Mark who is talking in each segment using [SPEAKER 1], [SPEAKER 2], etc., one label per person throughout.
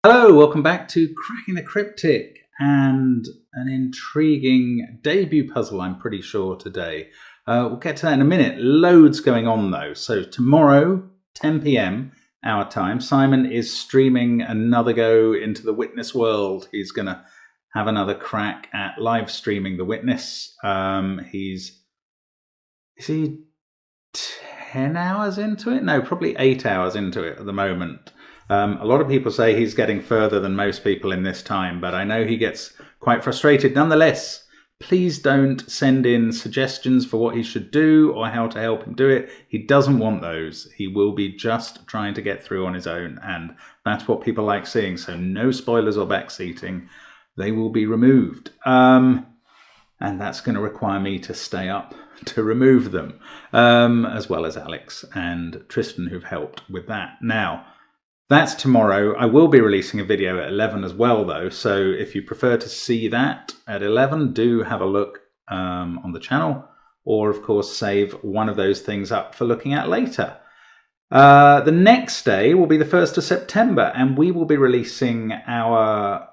[SPEAKER 1] Hello, welcome back to Cracking the Cryptic and an intriguing debut puzzle, I'm pretty sure, today. We'll get to that in a minute. Loads going on though. So tomorrow, 10 p.m. our time, Simon is streaming another go into the Witness world. He's going to have another crack at live streaming the Witness. Is he 10 hours into it? No, probably 8 hours into it at the moment. A lot of people say he's getting further than most people in this time, but I know he gets quite frustrated. Nonetheless, please don't send in suggestions for what he should do or how to help him do it. He doesn't want those. He will be just trying to get through on his own, and that's what people like seeing. So no spoilers or backseating. They will be removed. And that's going to require me to stay up to remove them, as well as Alex and Tristan, who've helped with that. Now, that's tomorrow. I will be releasing a video at 11 as well, though. So if you prefer to see that at 11, do have a look on the channel, or of course save one of those things up for looking at later. The next day will be the 1st of September, and we will be releasing our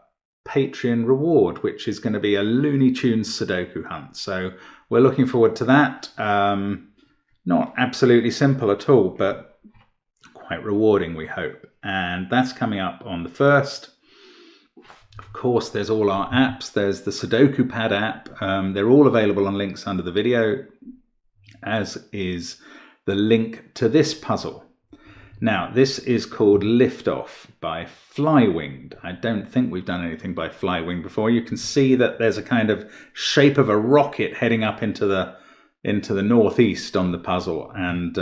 [SPEAKER 1] Patreon reward, which is going to be a Looney Tunes Sudoku hunt. So we're looking forward to that. Not absolutely simple at all, but quite rewarding, we hope. And that's coming up on the 1st. Of course, there's all our apps. There's the SUDOKU PAD app. They're all available on links under the video, as is the link to this puzzle. Now, this is called Liftoff by Flywinged. I don't think we've done anything by Flywinged before. You can see that there's a kind of shape of a rocket heading up into the northeast on the puzzle, and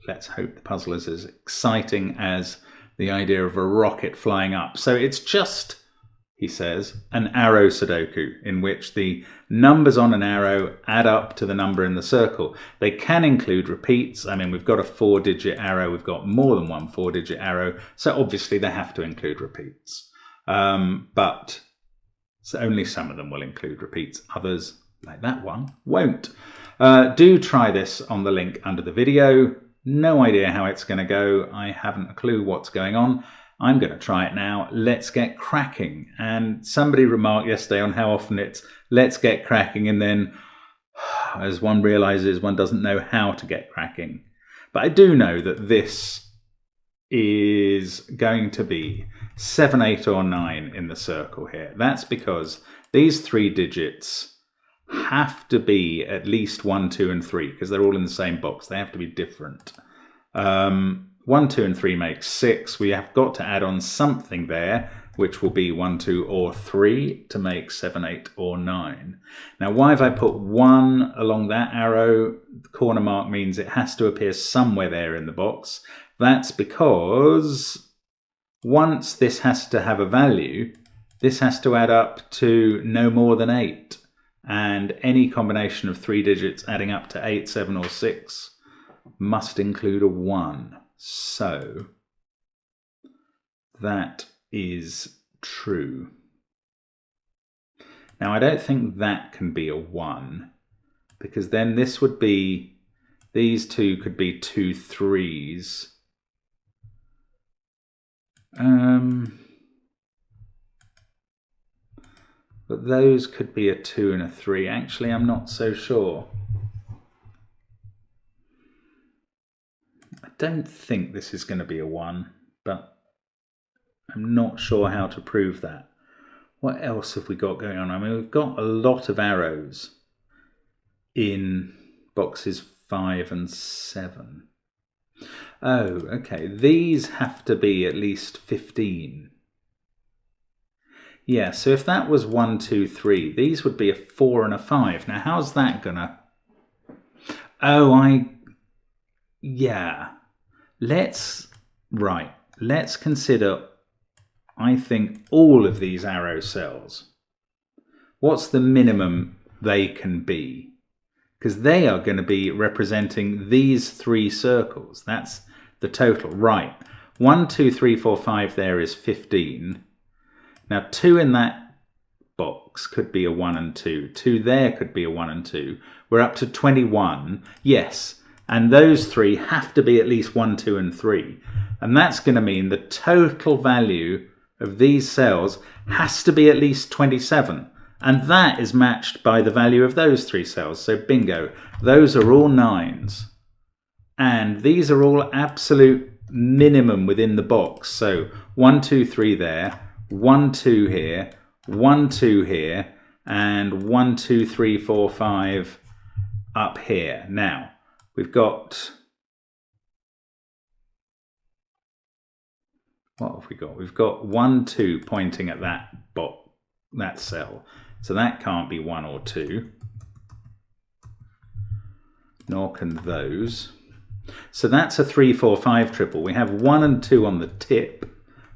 [SPEAKER 1] let's hope the puzzle is as exciting as the idea of a rocket flying up. So it's just, he says, an arrow Sudoku in which the numbers on an arrow add up to the number in the circle. They can include repeats. I mean, we've got a 4-digit arrow. We've got more than one 4-digit arrow. So obviously they have to include repeats. But only some of them will include repeats. Others, like that one, won't. Do try this on the link under the video. No idea how it's going to go. I haven't a clue what's going on. I'm going to try it now. Let's get cracking. And somebody remarked yesterday on how often it's let's get cracking, and then as one realizes, one doesn't know how to get cracking. But I do know that this is going to be 7, 8 or 9 in the circle here. That's because these 3 digits have to be at least 1, 2 and 3, because they're all in the same box. They have to be different. 1, 2 and 3 makes 6. We have got to add on something there, which will be 1, 2 or 3 to make 7, 8 or 9. Now, why have I put 1 along that arrow? The corner mark means it has to appear somewhere there in the box. That's because once this has to have a value, this has to add up to no more than 8. And any combination of 3 digits adding up to 8, 7 or 6 must include a 1. So that is true. Now, I don't think that can be a 1, because then this would be, these two could be 2 3s. But those could be a 2 and a 3. Actually, I'm not so sure. I don't think this is going to be a 1, but I'm not sure how to prove that. What else have we got going on? I mean, we've got a lot of arrows in boxes 5 and 7. Oh, okay. These have to be at least 15. Yeah, so if that was 1, 2, 3, these would be a 4 and a 5. Now, how's that gonna... Oh, yeah. Let's consider, I think, all of these arrow cells. What's the minimum they can be? Because they are going to be representing these 3 circles. That's the total. Right. 1, 2, 3, 4, 5 there is 15. Now, 2 in that box could be a 1 and 2. 2 there could be a 1 and 2. We're up to 21. Yes, And those three have to be at least 1, 2, and 3. And that's going to mean the total value of these cells has to be at least 27. And that is matched by the value of those 3 cells. So bingo, those are all 9s. And these are all absolute minimum within the box. So 1, 2, 3 there, 1, 2 here, 1, 2 here, and 1, 2, 3, 4, 5 up here. Now, we've got, what have we got? We've got 1, 2 pointing at that cell. So that can't be 1 or 2. Nor can those. So that's a 3, 4, 5 triple. We have 1 and 2 on the tip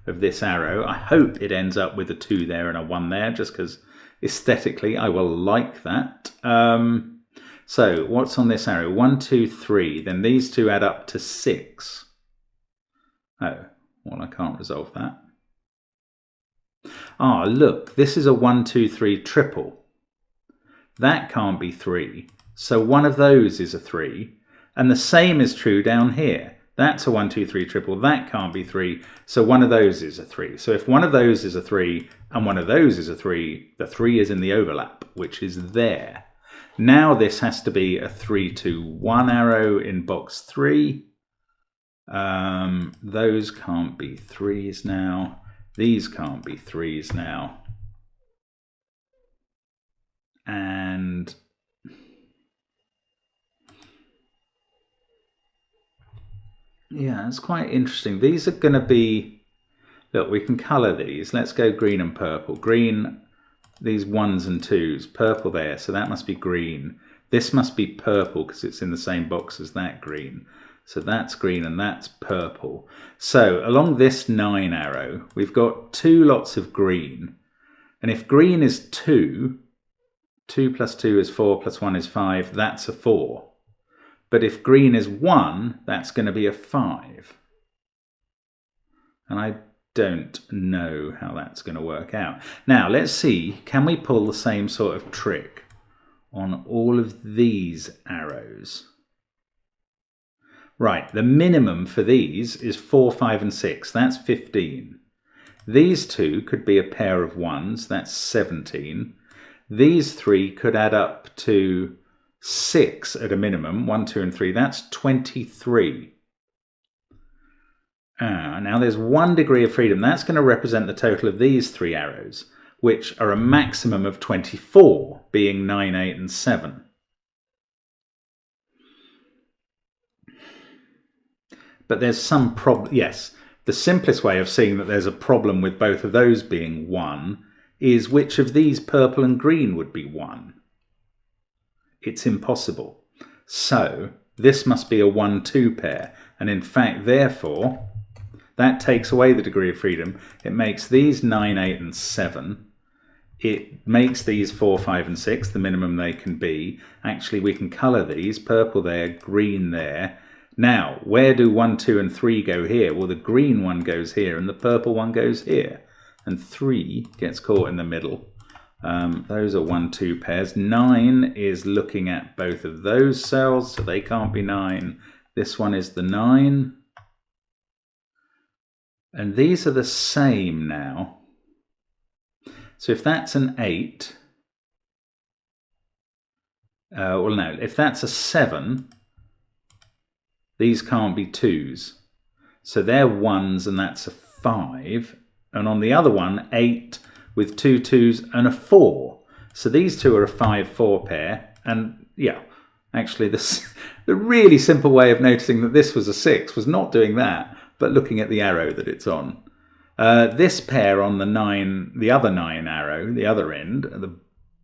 [SPEAKER 1] of this arrow. I hope it ends up with a 2 there and a 1 there, just because aesthetically I will like that. So what's on this arrow? 1, 2, 3. Then these two add up to 6. Oh, well, I can't resolve that. Ah, look, this is a 1, 2, 3 triple. That can't be 3. So one of those is a 3. And the same is true down here. That's a 1, 2, 3 triple. That can't be 3. So one of those is a 3. So if one of those is a 3 and one of those is a 3, the 3 is in the overlap, which is there. Now this has to be a 3, 2, 1 arrow in box 3. Those can't be 3s now. These can't be 3s now. And yeah, it's quite interesting. These are going to be, look, we can colour these. Let's go green and purple. Green, these 1s and 2s, purple there, so that must be green. This must be purple because it's in the same box as that green. So that's green and that's purple. So along this 9 arrow, we've got 2 lots of green. And if green is 2, 2 plus 2 is 4 plus 1 is 5, that's a 4. But if green is 1, that's going to be a 5. And I don't know how that's going to work out. Now, let's see, can we pull the same sort of trick on all of these arrows? Right, the minimum for these is 4, 5, and 6. That's 15. These two could be a pair of 1s. That's 17. These 3 could add up to 6 at a minimum. 1, 2, and 3. That's 23. Now there's 1 degree of freedom. That's going to represent the total of these 3 arrows, which are a maximum of 24, being 9, 8, and 7. But there's some problem. Yes, the simplest way of seeing that there's a problem with both of those being 1 is which of these purple and green would be 1. It's impossible. So this must be a 1, 2 pair. And in fact, therefore, that takes away the degree of freedom. It makes these 9, 8, and 7. It makes these 4, 5, and 6, the minimum they can be. Actually, we can colour these. Purple there, green there. Now, where do 1, 2, and 3 go here? Well, the green one goes here and the purple one goes here. And 3 gets caught in the middle. Those are 1, 2 pairs. 9 is looking at both of those cells, so they can't be 9. This one is the 9. And these are the same now. So if that's an 8, well, no, if that's a 7, these can't be 2s. So they're 1s and that's a 5. And on the other one, 8 with 2 2s and a 4. So these two are a 5, 4 pair. And yeah, actually the really simple way of noticing that this was a 6 was not doing that, but looking at the arrow that it's on. This pair on the 9, the other 9 arrow, the other end, at the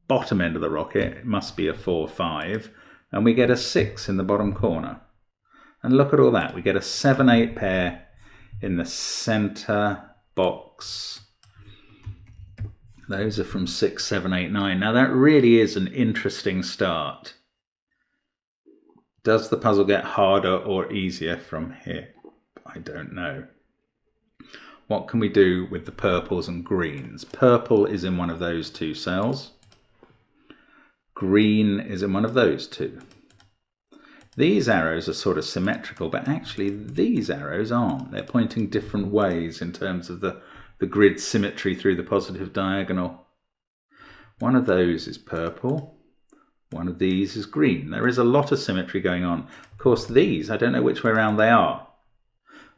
[SPEAKER 1] bottom end of the rocket, it must be a 4, 5. And we get a 6 in the bottom corner. And look at all that. We get a 7, 8 pair in the center box. Those are from 6, 7, 8, 9. Now that really is an interesting start. Does the puzzle get harder or easier from here? I don't know. What can we do with the purples and greens? Purple is in one of those 2 cells. Green is in one of those 2. These arrows are sort of symmetrical, but actually these arrows aren't. They're pointing different ways in terms of the grid symmetry through the positive diagonal. One of those is purple. One of these is green. There is a lot of symmetry going on. Of course, these, I don't know which way around they are.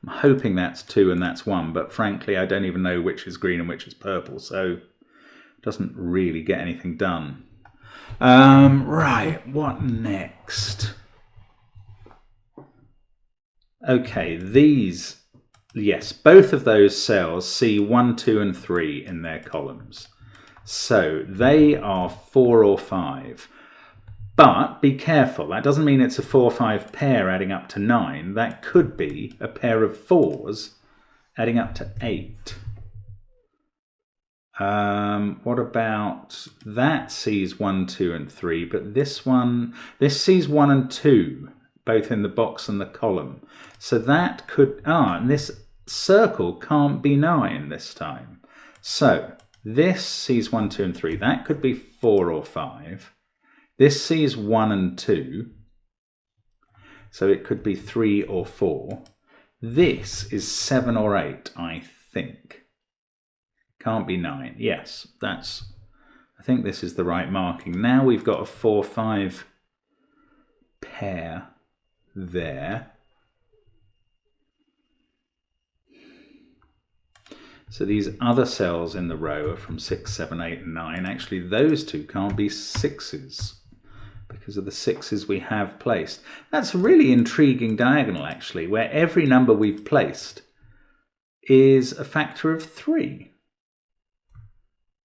[SPEAKER 1] I'm hoping that's 2 and that's 1, but frankly, I don't even know which is green and which is purple, so it doesn't really get anything done. Right, what next? Okay, these, yes, both of those cells see 1, 2, and 3 in their columns. So they are 4 or 5. But be careful, that doesn't mean it's a 4-5 pair adding up to 9. That could be a pair of 4s adding up to 8. What about that sees 1, 2, and 3, but this sees 1 and 2, both in the box and the column. So that could, and this circle can't be 9 this time. So this sees 1, 2, and 3. That could be 4 or 5. This sees 1 and 2, so it could be 3 or 4. This is 7 or 8, I think. Can't be 9. Yes, I think this is the right marking. Now we've got a 4-5 pair there. So these other cells in the row are from 6, 7, 8, and 9. Actually, those two can't be 6s. Because of the 6s we have placed. That's a really intriguing diagonal, actually, where every number we've placed is a factor of 3.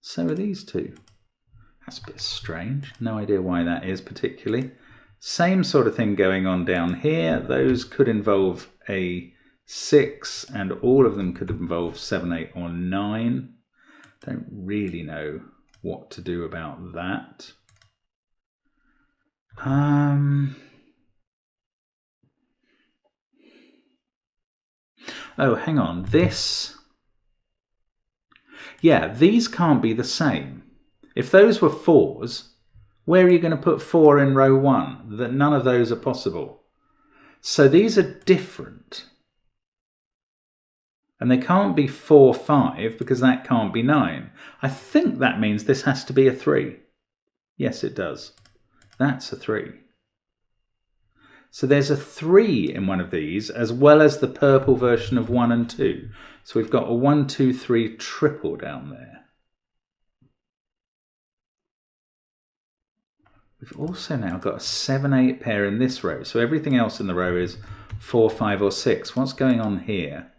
[SPEAKER 1] So are these two. That's a bit strange. No idea why that is particularly. Same sort of thing going on down here. Those could involve a 6, and all of them could involve 7, 8, or 9. Don't really know what to do about that. Oh, hang on. These can't be the same. If those were 4s, where are you going to put 4 in row 1? That none of those are possible. So these are different. And they can't be 4, 5, because that can't be 9. I think that means this has to be a 3. Yes, it does. That's a 3. So there's a 3 in one of these, as well as the purple version of 1 and 2. So we've got a 1, 2, 3 triple down there. We've also now got a 7, 8 pair in this row. So everything else in the row is 4, 5, or 6. What's going on here?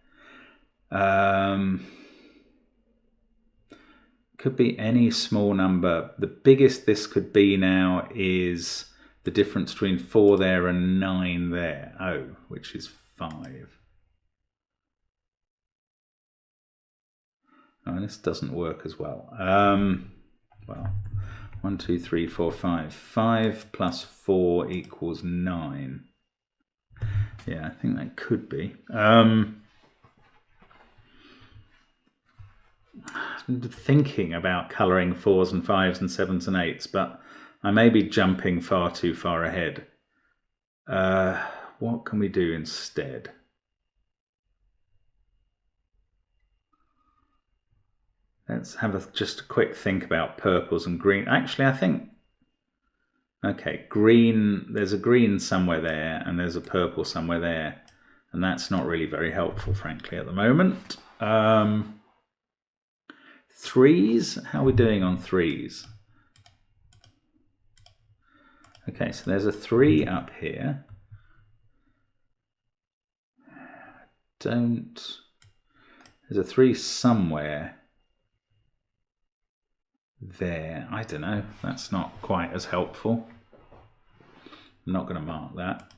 [SPEAKER 1] Could be any small number. The biggest this could be now is the difference between 4 there and 9 there. Oh, which is 5. Oh, this doesn't work as well. Well, 1, 2, 3, 4, 5. 5 plus 4 equals 9. Yeah, I think that could be. Thinking about colouring 4s and 5s and 7s and 8s, but I may be jumping far too far ahead. What can we do instead? Let's have just a quick think about purples and green. Actually, I think, okay, green, there's a green somewhere there and there's a purple somewhere there. And that's not really very helpful, frankly, at the moment. 3s, how are we doing on 3s? Okay, so there's a 3 up here. There's a 3 somewhere there. I don't know, that's not quite as helpful. I'm not going to mark that.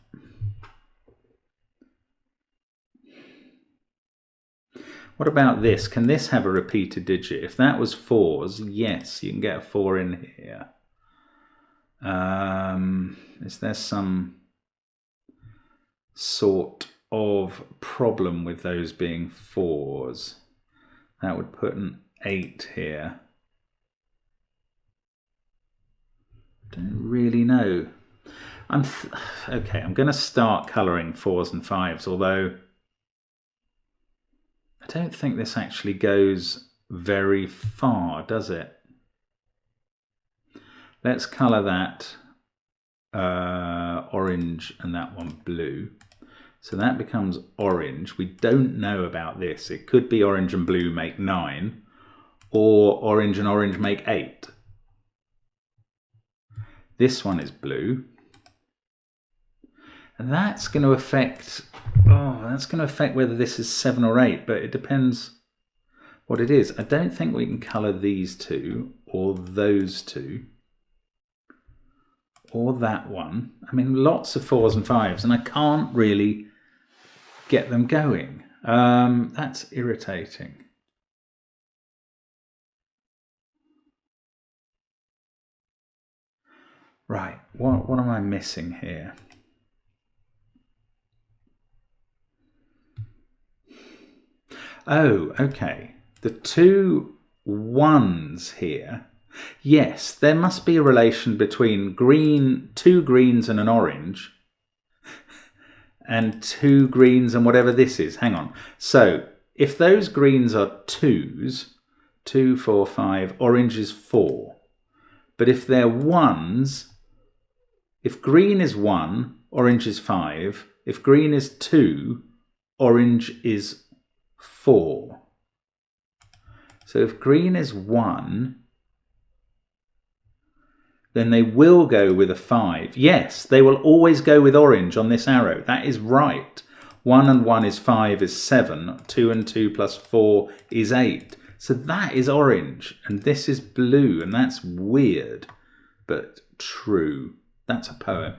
[SPEAKER 1] What about this? Can this have a repeated digit? If that was 4s, yes, you can get a 4 in here. Is there some sort of problem with those being 4s? That would put an 8 here. Don't really know. Okay, I'm going to start colouring 4s and 5s, although I don't think this actually goes very far, does it? Let's colour that orange and that one blue. So that becomes orange. We don't know about this. It could be orange and blue make 9, or orange and orange make 8. This one is blue. And that's going to affect, whether this is 7 or 8, but it depends what it is. I don't think we can colour these two, or those two, or that one. I mean, lots of 4s and 5s, and I can't really get them going. That's irritating. Right, what am I missing here? Oh, okay. The 2 1s here. Yes, there must be a relation between 2 greens and an orange, and 2 greens and whatever this is. Hang on. So if those greens are 2s, 2, 4, 5, orange is 4. But if they're 1s, if green is 1, orange is 5. If green is 2, orange is 4. So if green is 1, then they will go with a 5. Yes, they will always go with orange on this arrow. That is right. 1 and 1 is 5 is 7. 2 and 2 plus 4 is 8. So that is orange, and this is blue, and that's weird, but true. That's a poem.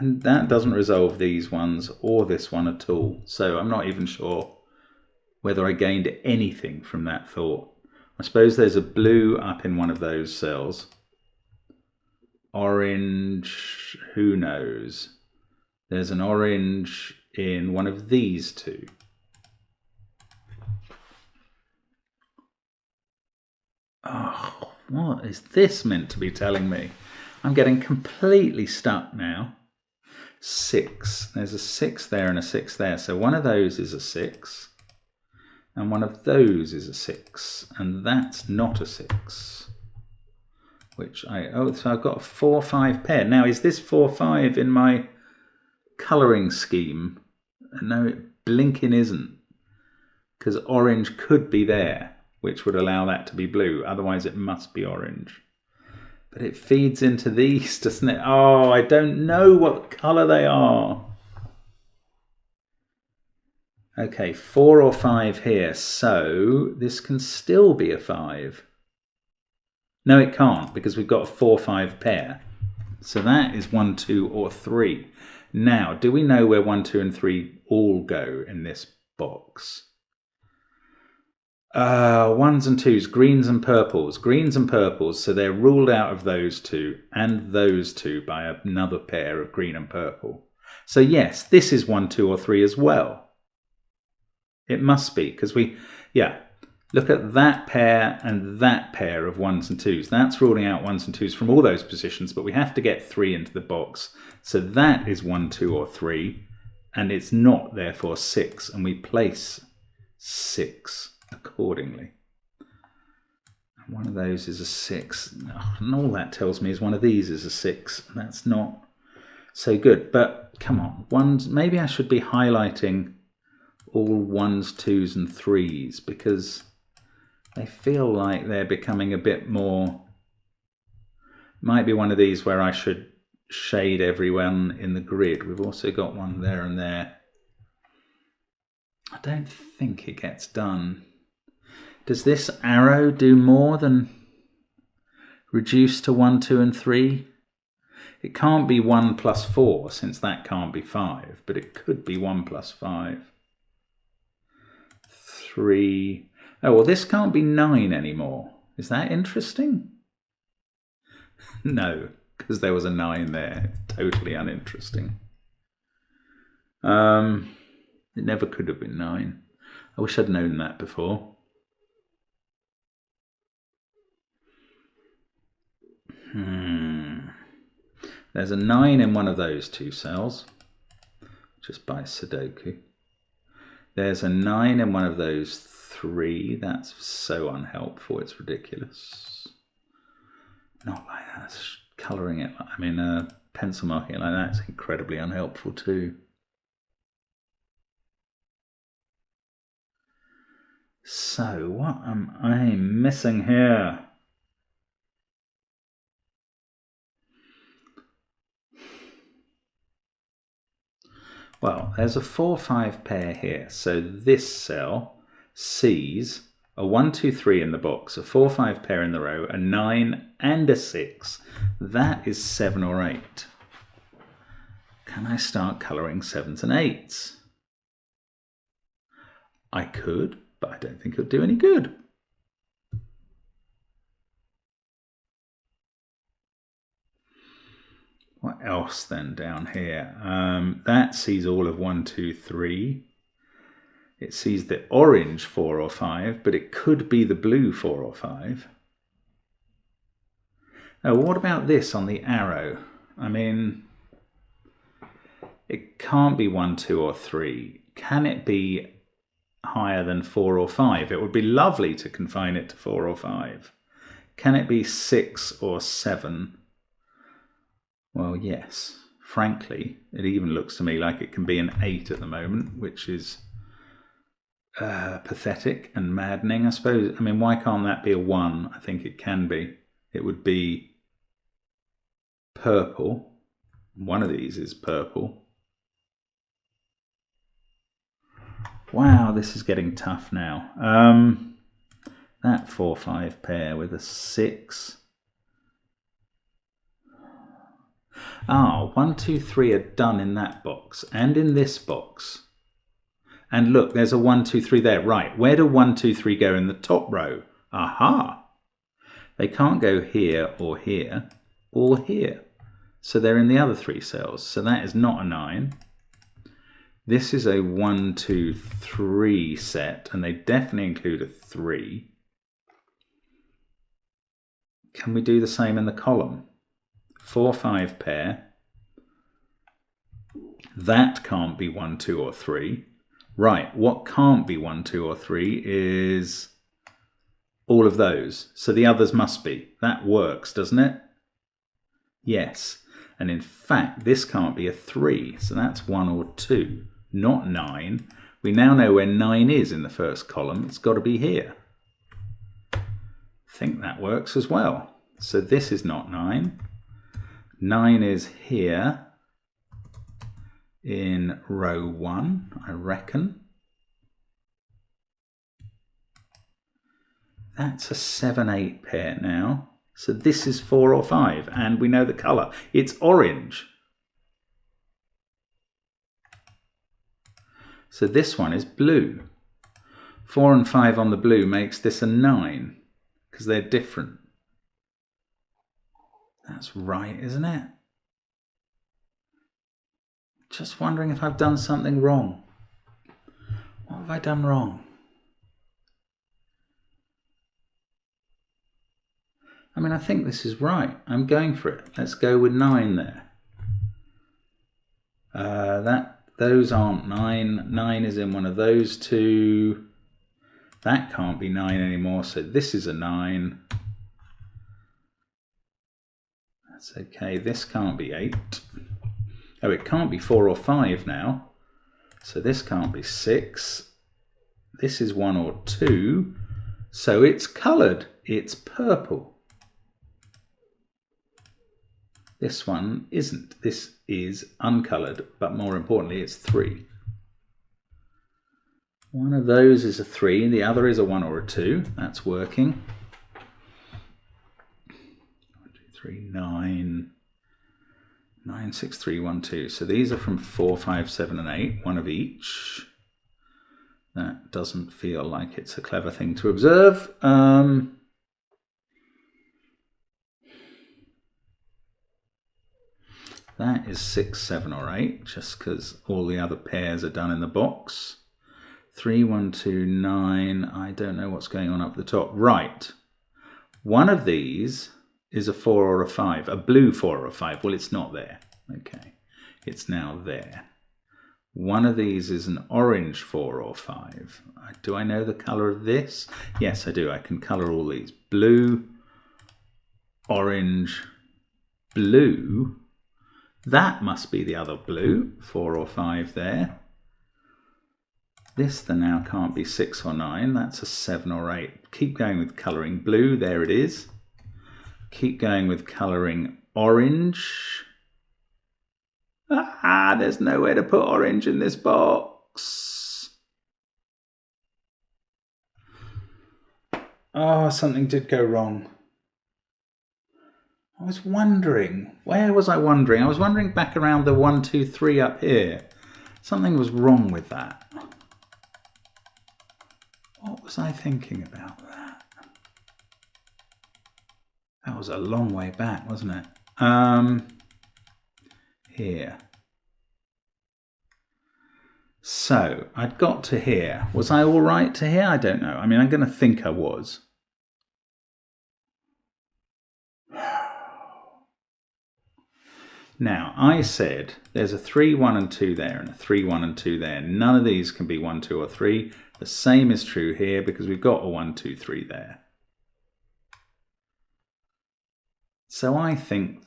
[SPEAKER 1] And that doesn't resolve these ones or this one at all. So I'm not even sure whether I gained anything from that thought. I suppose there's a blue up in one of those cells. Orange, who knows? There's an orange in one of these two. Oh, what is this meant to be telling me? I'm getting completely stuck now. 6. There's a 6 there and a 6 there. So one of those is a 6. And one of those is a 6. And that's not a 6. So I've got a 4-5 pair. Now, is this 4-5 in my colouring scheme? No, it blinking isn't. Because orange could be there, which would allow that to be blue. Otherwise, it must be orange. But it feeds into these, doesn't it? Oh, I don't know what colour they are. Okay, 4 or 5 here. So this can still be a 5. No, it can't, because we've got a 4-5 pair. So that is 1, 2, or 3. Now, do we know where 1, 2, and 3 all go in this box? 1s and 2s, greens and purples. Greens and purples, so they're ruled out of those two and those two by another pair of green and purple. So yes, this is 1, 2, or 3 as well. It must be, because look at that pair and that pair of 1s and 2s. That's ruling out 1s and 2s from all those positions, but we have to get 3 into the box. So that is 1, 2, or 3, and it's not, therefore, 6, and we place 6 accordingly. One of those is a 6, and all that tells me is one of these is a 6. That's not so good, but come on, maybe I should be highlighting all 1s, 2s, and 3s, because they feel like they're becoming a bit more. Might be one of these where I should shade everyone in the grid. We've also got one there and there. I don't think it gets done. Does this arrow do more than reduce to 1, 2, and 3? It can't be 1 plus 4, since that can't be 5, but it could be 1 plus 5. 3. Oh, well, this can't be 9 anymore. Is that interesting? No, because there was a 9 there. Totally uninteresting. It never could have been 9. I wish I'd known that before. There's a 9 in one of those two cells, just by Sudoku. There's a 9 in one of those 3. That's so unhelpful, it's ridiculous. Not like that. Colouring it, I mean, pencil marking it like that is incredibly unhelpful too. So, what am I missing here? Well, there's a 4-5 pair here. So this cell sees a 1, 2, 3 in the box, a 4-5 pair in the row, a 9 and a 6. That is 7 or 8. Can I start colouring 7s and 8s? I could, but I don't think it'll do any good. What else then down here? That sees all of 1, 2, 3. It sees the orange 4 or 5, but it could be the blue 4 or 5. Now, what about this on the arrow? I mean, it can't be 1, 2, or 3. Can it be higher than 4 or 5? It would be lovely to confine it to 4 or 5. Can it be 6 or 7? Well, yes. Frankly, it even looks to me like it can be an 8 at the moment, which is pathetic and maddening, I suppose. I mean, why can't that be a 1? I think it can be. It would be purple. One of these is purple. Wow, this is getting tough now. That 4-5 pair with a 6. Ah, 1, 2, 3 are done in that box and in this box. And look, there's a 1, 2, 3 there. Right, where do 1, 2, 3 go in the top row? Aha! They can't go here or here or here. So they're in the other 3 cells. So that is not a 9. This is a 1, 2, 3 set, and they definitely include a 3. Can we do the same in the column? 4-5 pair. That can't be 1, 2, or 3. Right, what can't be 1, 2, or 3 is all of those. So the others must be. That works, doesn't it? Yes. And in fact, this can't be a 3. So that's 1 or 2, not 9. We now know where 9 is in the first column. It's got to be here. I think that works as well. So this is not 9. 9 is here in row 1, I reckon. That's a 7-8 pair now. So this is 4 or 5, and we know the colour. It's orange. So this one is blue. 4 and 5 on the blue makes this a 9, because they're different. That's right, isn't it? Just wondering if I've done something wrong. What have I done wrong? I mean, I think this is right. I'm going for it. Let's go with 9 there. Those aren't 9. 9 is in one of those 2. That can't be 9 anymore, so this is a 9. That's okay. This can't be 8. Oh, it can't be 4 or 5 now. So this can't be 6. This is 1 or 2. So it's coloured. It's purple. This one isn't. This is uncoloured, but more importantly, it's 3. One of those is a 3, the other is a 1 or a 2. That's working. 1, 2, 3, 9. 9, 6, 3, 1, 2. So these are from 4, 5, 7, and 8, one of each. That doesn't feel like it's a clever thing to observe. That is 6, 7, or 8, just because all the other pairs are done in the box. 3, 1, 2, 9. I don't know what's going on up the top. Right. One of these is a 4 or a 5. A blue 4 or a 5. Well, it's not there. Okay, it's now there. One of these is an orange 4 or 5. Do I know the colour of this? Yes, I do. I can colour all these. Blue, orange, blue. That must be the other blue, 4 or 5 there. This then now can't be 6 or 9. That's a 7 or 8. Keep going with colouring blue. There it is. Keep going with colouring orange. Ah, there's nowhere to put orange in this box. Oh, something did go wrong. I was wondering. Where was I wondering? I was wondering back around the 1, 2, 3 up here. Something was wrong with that. What was I thinking about that? That was a long way back, wasn't it? Here. So, I'd got to here. Was I all right to here? I don't know. I mean, I'm going to think I was. Now, I said there's a 3, 1 and 2 there and a 3, 1 and 2 there. None of these can be 1, 2 or 3. The same is true here because we've got a 1, 2, 3 there. So I think,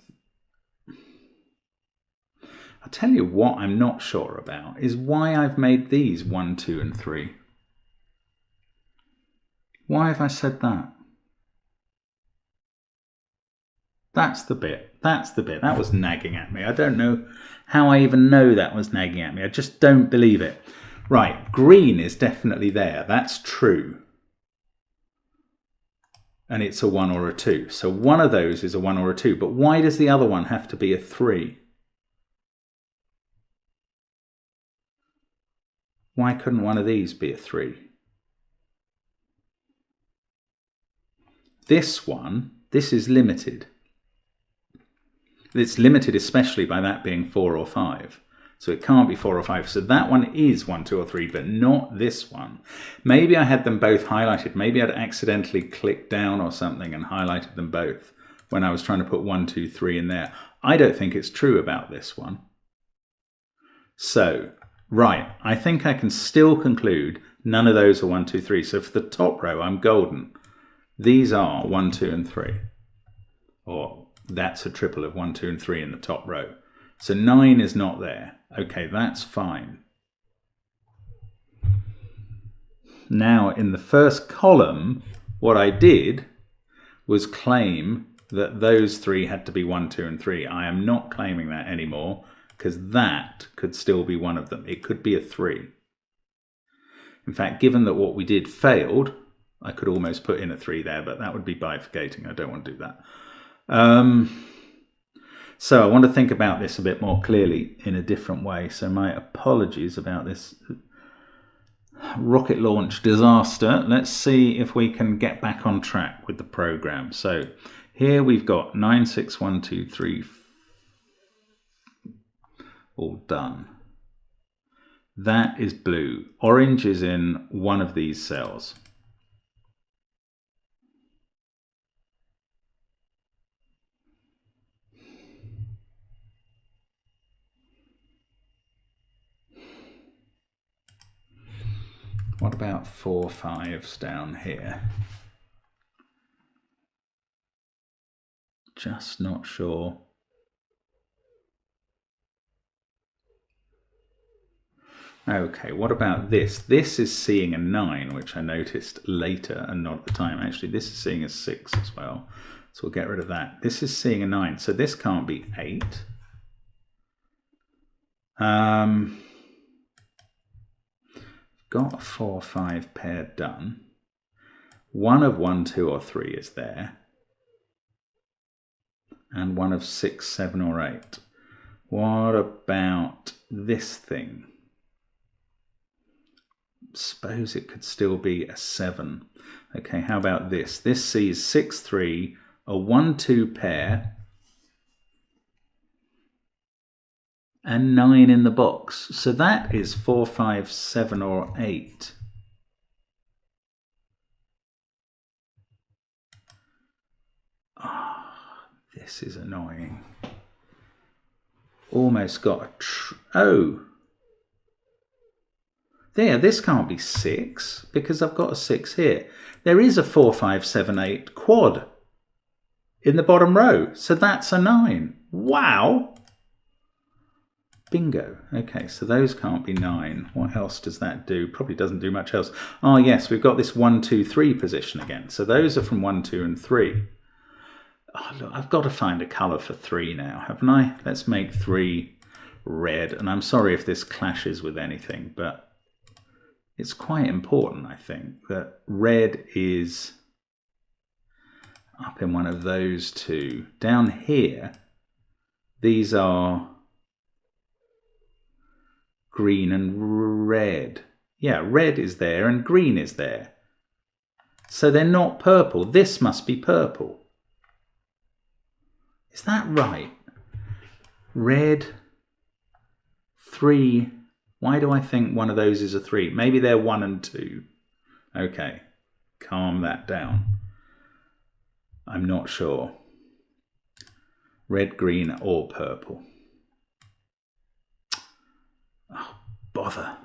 [SPEAKER 1] I'll tell you what I'm not sure about is why I've made these 1, 2 and 3. Why have I said that? That's the bit. That's the bit. That was nagging at me. I don't know how I even know that was nagging at me. I just don't believe it. Right, green is definitely there. That's true. And it's a 1 or a 2. So one of those is a 1 or a 2. But why does the other one have to be a 3? Why couldn't one of these be a 3? This one, this is limited. It's limited especially by that being 4 or 5. So it can't be 4 or 5. So that one is 1, 2 or 3, but not this one. Maybe I had them both highlighted. Maybe I'd accidentally clicked down or something and highlighted them both when I was trying to put 1, 2, 3 in there. I don't think it's true about this one. So, right, I think I can still conclude none of those are 1, 2, 3. So for the top row, I'm golden. These are 1, 2 and 3. Or that's a triple of 1, 2 and 3 in the top row. So 9 is not there. Okay, that's fine. Now in the first column, what I did was claim that those 3 had to be 1, 2 and 3. I am not claiming that anymore because that could still be one of them. It could be a 3. In fact, given that what we did failed, I could almost put in a 3 there, but that would be bifurcating. I don't want to do that. So I want to think about this a bit more clearly in a different way. So my apologies about this rocket launch disaster. Let's see if we can get back on track with the program. So here we've got 9, 6, 1, 2, 3, all done. That is blue. Orange is in one of these cells. What about 4 5s down here? Just not sure. Okay, what about this? This is seeing a 9, which I noticed later and not at the time. Actually, this is seeing a 6 as well. So we'll get rid of that. This is seeing a 9. So this can't be 8. Got a 4 5 pair done. One of 1, 2 or 3 is there. And one of 6, 7 or 8. What about this thing? Suppose it could still be a 7. Okay, how about this? This sees 6, 3, a 1, 2 pair, and 9 in the box. So that is 4, 5, 7 or 8. This is annoying. Almost got a... oh. There, this can't be 6 because I've got a 6 here. There is a 4, 5, 7, 8 quad in the bottom row. So that's a 9. Wow. Bingo. Okay, so those can't be 9. What else does that do? Probably doesn't do much else. Oh, yes, we've got this 1, 2, 3 position again. So those are from 1, 2, and 3. Oh, look, I've got to find a colour for 3 now, haven't I? Let's make 3 red. And I'm sorry if this clashes with anything, but it's quite important, I think, that red is up in one of those two. Down here, these are green and red. Yeah, red is there and green is there. So they're not purple. This must be purple. Is that right? Red, 3. Why do I think one of those is a 3? Maybe they're 1 and 2. Okay, calm that down. I'm not sure. Red, green, or purple. Oh, bother.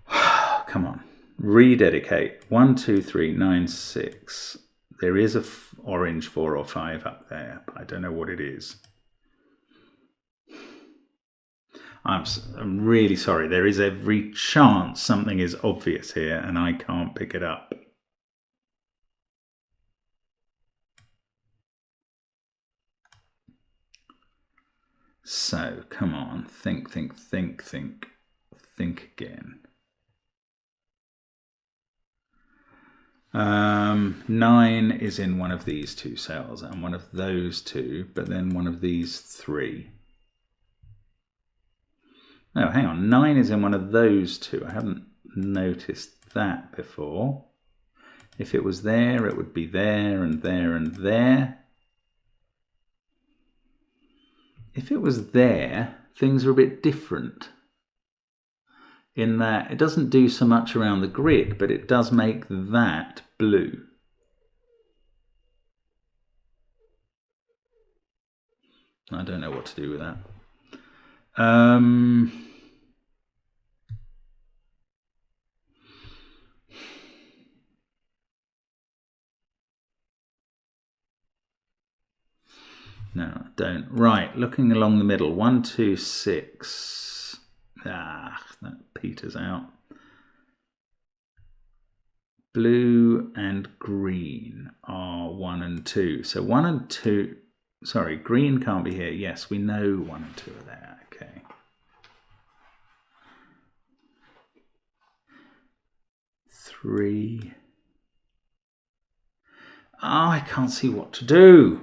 [SPEAKER 1] Come on. Rededicate. 1, 2, 3, 9, 6. There is a orange 4 or 5 up there, but I don't know what it is. I'm really sorry. There is every chance something is obvious here and I can't pick it up. So, come on. Think again. 9 is in one of these 2 cells and one of those 2, but then one of these 3. No, hang on. 9 is in one of those 2. I haven't noticed that before. If it was there, it would be there and there and there. If it was there, things are a bit different. In that it doesn't do so much around the grid, but it does make that blue. I don't know what to do with that. No, I don't. Right, looking along the middle. 1, 2, 6. Ah, that peters out. Blue and green are 1 and 2. So 1 and 2... Sorry, green can't be here. Yes, we know 1 and 2 are there. Okay. Three. Oh, I can't see what to do.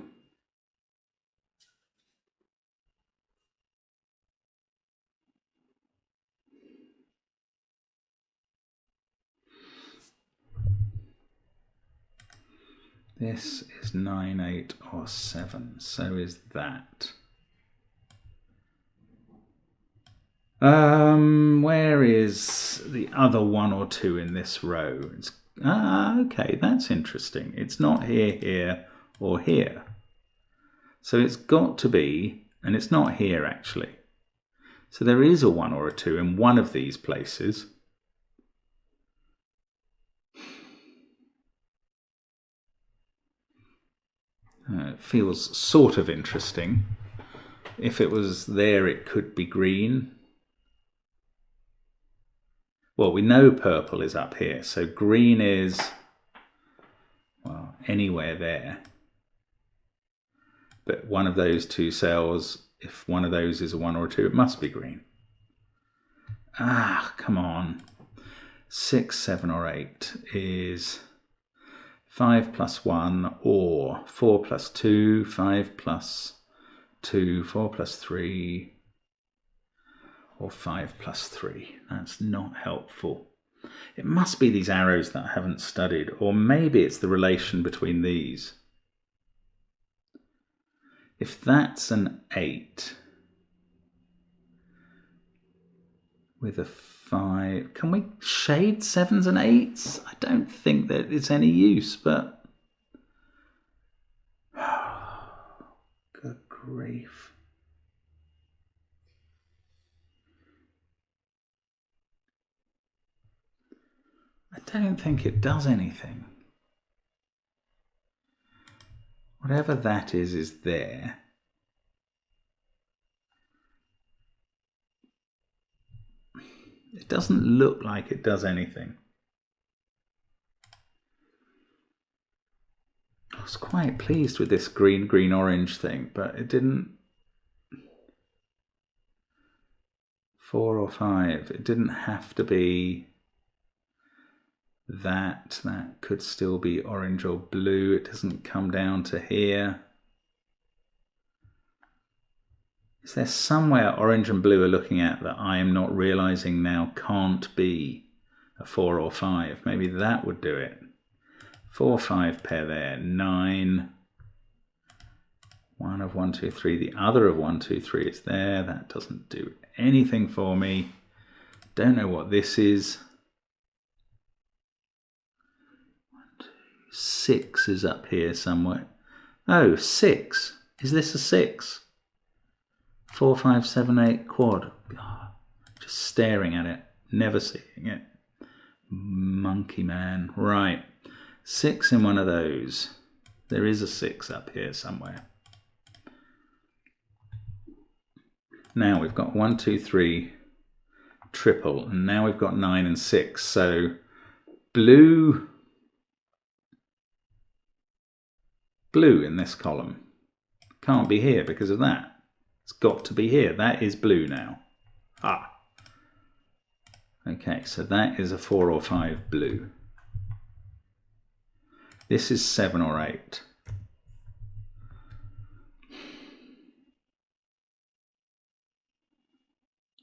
[SPEAKER 1] This is 9, 8, or 7. So is that. Where is the other 1 or 2 in this row? It's, okay, that's interesting. It's not here, here, or here. So it's got to be, and it's not here actually. So there is a 1 or a 2 in one of these places. It feels sort of interesting. If it was there, it could be green. Well, we know purple is up here, so green is, well, anywhere there. But one of those 2 cells, if one of those is a 1 or a 2, it must be green. Ah, come on. 6, 7, or 8 is 5 plus 1, or 4 plus 2, 5 plus 2, 4 plus 3, or 5 plus 3. That's not helpful. It must be these arrows that I haven't studied, or maybe it's the relation between these. If that's an 8 with a 5, can we shade 7s and 8s? I don't think that it's any use, but grief. I don't think it does anything. Whatever that is there. It doesn't look like it does anything. I was quite pleased with this green-orange thing, but it didn't... 4 or 5. It didn't have to be that. That could still be orange or blue. It doesn't come down to here. Is there somewhere orange and blue are looking at that I am not realizing now can't be a 4 or 5? Maybe that would do it. 4, 5 pair there. 9. One of 1, 2, 3. The other of 1, 2, 3 is there. That doesn't do anything for me. Don't know what this is. 1, 2, 6 is up here somewhere. Oh, 6. Is this a 6? 4, 5, 7, 8 quad. Oh, just staring at it, never seeing it. Monkey man. Right. 6 in one of those. There is a 6 up here somewhere. Now we've got 1, 2, 3 triple, and now we've got 9 and 6. So blue in this column can't be here because of that. It's got to be here. That is blue now. Ah. Okay, so that is a 4 or 5 blue. This is 7 or 8.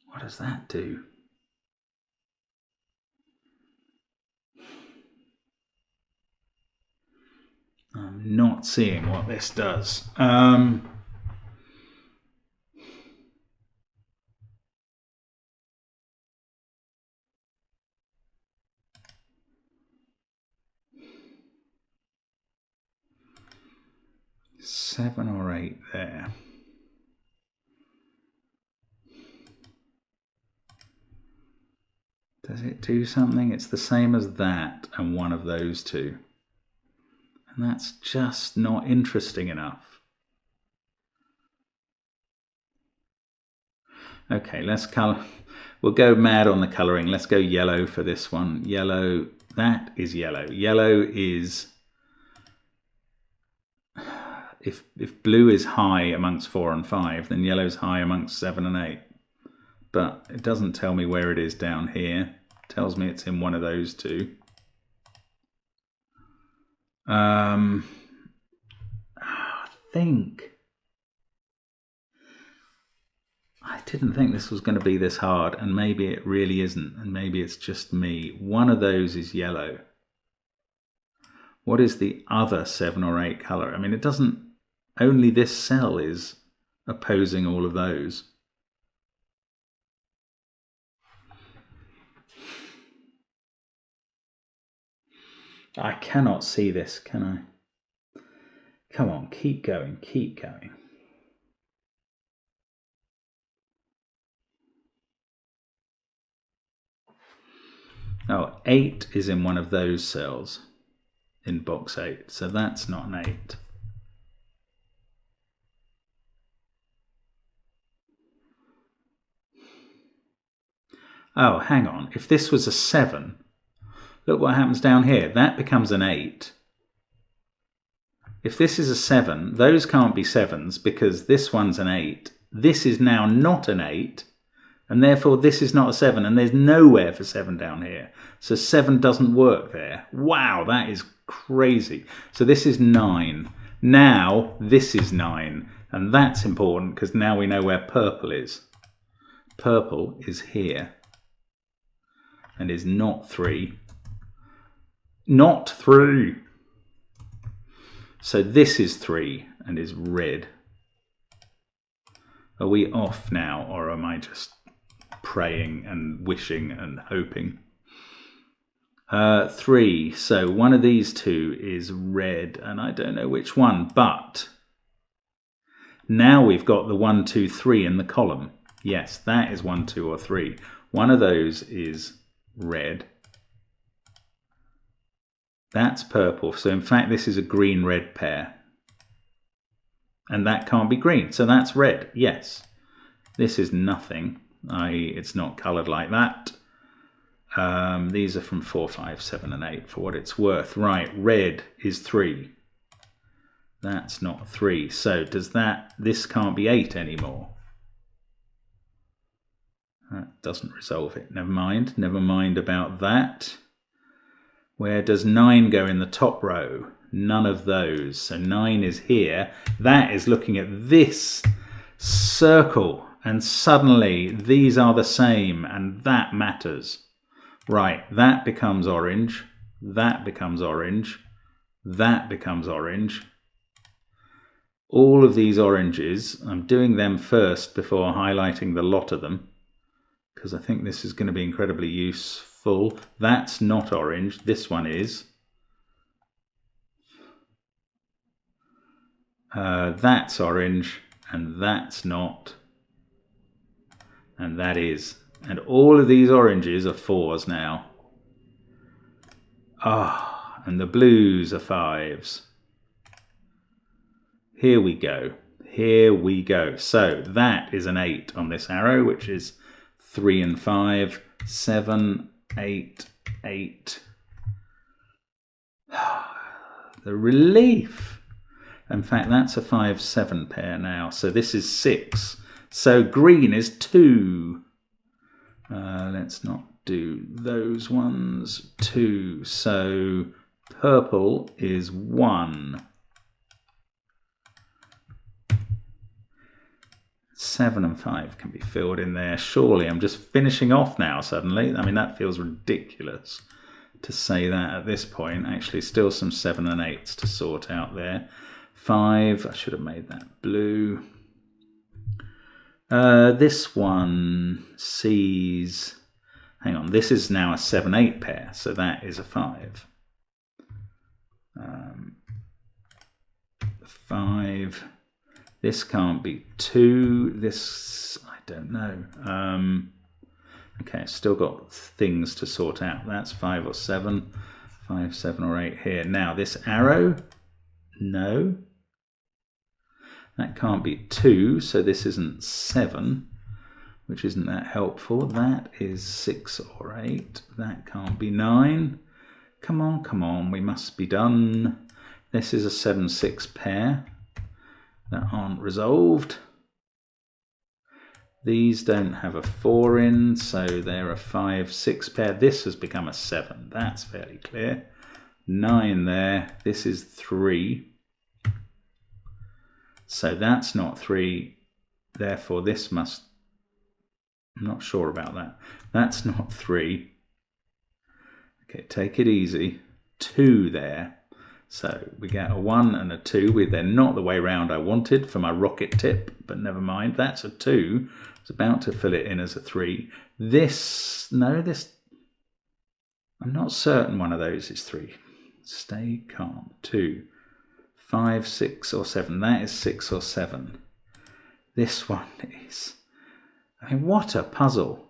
[SPEAKER 1] What does that do? I'm not seeing what this does. 7 or 8 there. Does it do something? It's the same as that and one of those two. And that's just not interesting enough. Okay, let's color. We'll go mad on the coloring. Let's go yellow for this one. Yellow, that is yellow. Yellow is... If blue is high amongst 4 and 5, then yellow is high amongst 7 and 8. But it doesn't tell me where it is down here. It tells me it's in one of those two. I didn't think this was going to be this hard, and maybe it really isn't, and maybe it's just me. One of those is yellow. What is the other 7 or 8 color? I mean, it doesn't... Only this cell is opposing all of those. I cannot see this, can I? Come on, keep going, keep going. Oh, 8 is in one of those cells in box 8, so that's not an 8. Oh, hang on. If this was a 7, look what happens down here. That becomes an 8. If this is a 7, those can't be 7s because this one's an 8. This is now not an 8, and therefore this is not a 7, and there's nowhere for 7 down here. So 7 doesn't work there. Wow, that is crazy. So this is 9. Now this is 9, and that's important because now we know where purple is. Purple is here. And is not 3. Not 3. So this is 3 and is red. Are we off now, or am I just praying and wishing and hoping? 3. So one of these two is red, and I don't know which one, but Now we've got the 1, 2, 3 in the column. Yes, that is 1, 2, or 3. One of those is red. That's purple. So in fact, this is a green-red pair. And that can't be green. So that's red. Yes. This is nothing. It's not coloured like that. These are from 4, 5, 7, and 8 for what it's worth. Right, red is 3. That's not 3. So this can't be 8 anymore. That doesn't resolve it. Never mind. Never mind about that. Where does 9 go in the top row? None of those. So 9 is here. That is looking at this circle. And suddenly these are the same. And that matters. Right. That becomes orange. That becomes orange. That becomes orange. All of these oranges, I'm doing them first before highlighting the lot of them, because I think this is going to be incredibly useful. That's not orange. This one is. That's orange, and that's not. And that is. And all of these oranges are 4s now. And the blues are 5s. Here we go. Here we go. So that is an 8 on this arrow, which is 3 and 5, 7, 8, 8. The relief. In fact, that's a 5, 7 pair now. So this is 6. So green is 2. Let's not do those ones. 2. So purple is 1. 7 and 5 can be filled in there. Surely I'm just finishing off now suddenly. I mean, that feels ridiculous to say that at this point. Actually, still some 7 and 8s to sort out there. 5, I should have made that blue. This one sees, hang on, this is now a 7, 8 pair, so that is a 5. 5. This can't be 2. This, I don't know. Okay, still got things to sort out. That's 5 or 7. 5, 7 or 8 here. Now this arrow, no. That can't be 2, so this isn't 7, which isn't that helpful. That is 6 or 8. That can't be 9. Come on, come on, we must be done. This is a 7, 6 pair that aren't resolved. These don't have a 4 in, so they're a 5, 6 pair. This has become a 7. That's fairly clear. 9 there. This is 3. So that's not 3. Therefore, this must... I'm not sure about that. That's not 3. Okay, take it easy. 2 there. So we get a 1 and a 2. They're not the way round I wanted for my rocket tip, but never mind. That's a 2. I was about to fill it in as a 3. This, no, this, I'm not certain one of those is 3. Stay calm. 2, 5, 6 or 7. That is 6 or 7. This one is, I mean, what a puzzle.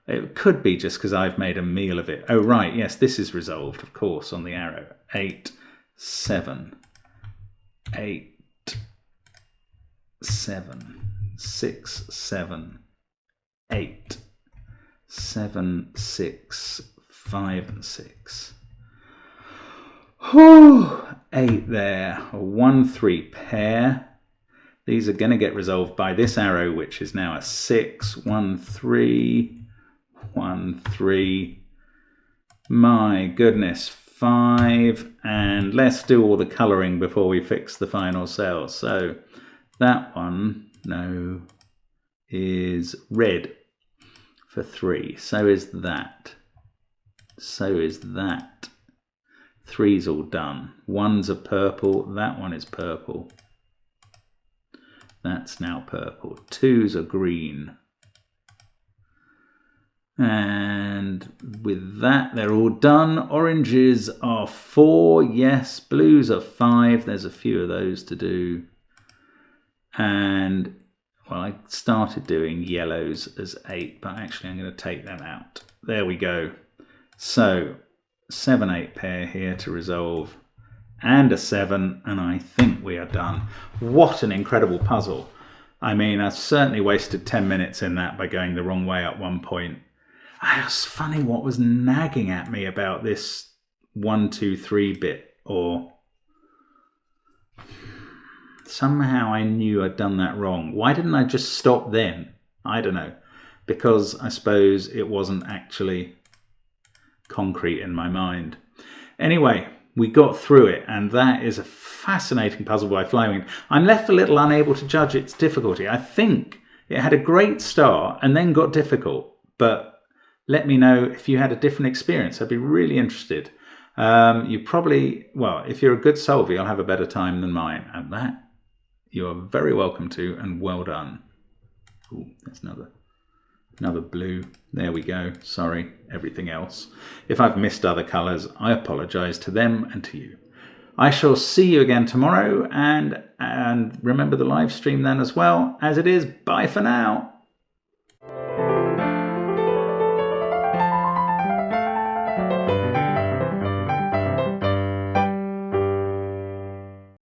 [SPEAKER 1] It could be just because I've made a meal of it. Oh, right, yes, this is resolved, of course, on the arrow. 8, 7, 8, 7, 6, 7, 8, 7, 6, 5 and 6. Whew, 8 there, a 1, 3 pair. These are going to get resolved by this arrow, which is now a 6, 1, 3... 1, 3, my goodness, 5, and let's do all the colouring before we fix the final cell. So that one, no, is red for 3. So is that. So is that. 3's all done. 1's a purple, that one is purple. That's now purple. 2's a green. And with that, they're all done. Oranges are 4, yes. Blues are 5. There's a few of those to do. And, well, I started doing yellows as 8, but actually I'm going to take them out. There we go. So 7-8 pair here to resolve, and a 7, and I think we are done. What an incredible puzzle. I mean, I've certainly wasted 10 minutes in that by going the wrong way at one point. It was funny what was nagging at me about this 1, 2, 3 bit, or somehow I knew I'd done that wrong. Why didn't I just stop then? I don't know. Because I suppose it wasn't actually concrete in my mind. Anyway, we got through it, and that is a fascinating puzzle by Flywing. I'm left a little unable to judge its difficulty. I think it had a great start and then got difficult, but let me know if you had a different experience. I'd be really interested. You probably, well, if you're a good solver, you'll have a better time than mine, and that you are very welcome to, and well done. Ooh, there's another blue. There we go. Sorry, everything else. If I've missed other colours, I apologise to them and to you. I shall see you again tomorrow, and remember the live stream then as well. As it is, bye for now.